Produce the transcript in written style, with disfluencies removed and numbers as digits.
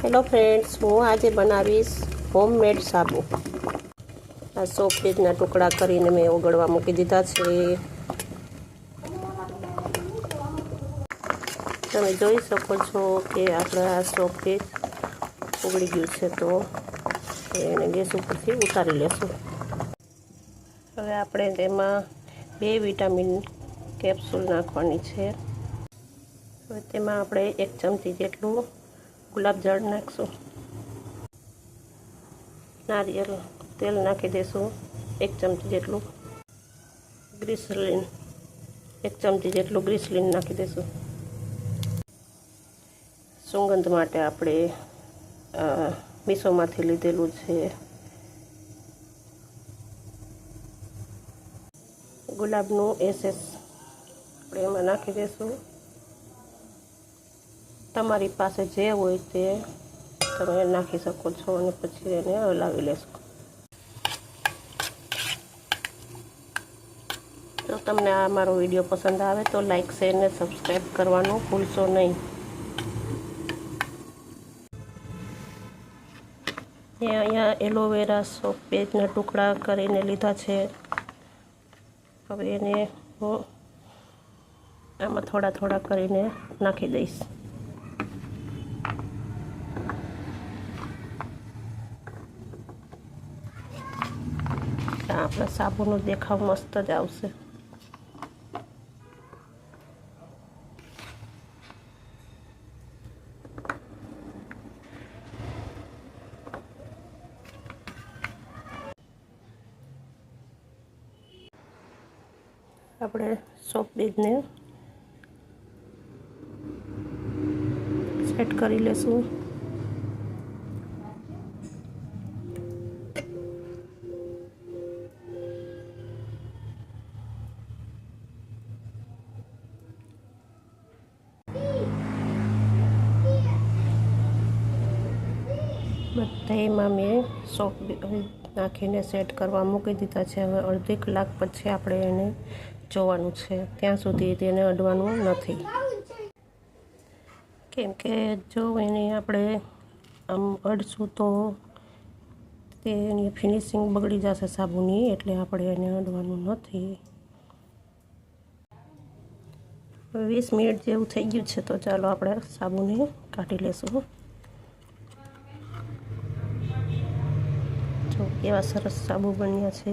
Hello friends, હું આજે બનાવીશ હોમમેડ સાબુ. આ સોપેજના ટુકડા કરીને મેં ઓગળવા મૂકી દીધા છે. તમે જોઈ શકો છો કે આપણા આ સોપેજ ઓગળી ગયું છે, તો એને ગેસ ઉપરથી ઉતારી લેશું. હવે આપણે તેમાં 2 વિટામિન કેપ્સ્યુલ નાખવાની છે. હવે તેમાં આપણે 1 ચમચી જેટલું ગુલાબજળ નાખશું. નારિયેળ તેલ નાખી દઈશું 1 ચમચી જેટલું. ગ્લિસરીન 1 ચમચી જેટલું ગ્લિસરીન નાખી દઈશું. સુગંધ માટે આપણે મીશોમાંથી લીધેલું છે ગુલાબનું એસેસ, આપણે એમાં નાખી દઈશું. તમારી પાસે જે હોય તે તમે નાખી શકો છો અને પછી એને હલાવી લેશો. જો તમને આ મારો વિડીયો પસંદ આવે તો લાઈક, શેર ને સબસ્ક્રાઈબ કરવાનું ભૂલશો નહીં. અહીંયા એલોવેરા સોપેજના ટુકડા કરીને લીધા છે. હવે એને હું આમાં થોડા થોડા કરીને નાખી દઈશ. આપણા સાબુનો દેખાવ મસ્ત જ આવશે. આપણે સોપેજને સેટ કરી લેશું. બધામાં મેં સોપ નાખીને સેટ કરવા મૂકી દીધા છે. હવે અડધી કલાક પછી આપણે એને જોવાનું છે. ત્યાં સુધી તેને અડવાનું નથી, કેમ કે જો એને આપણે આમ અડશું તો તેની ફિનિશિંગ બગડી જશે સાબુની, એટલે આપણે એને અડવાનું નથી. 20 મિનિટ જેવું થઈ ગયું છે, તો ચાલો આપણે સાબુને કાઢી લેશું. જો કેવા સરસ સાબુ બન્યા છે.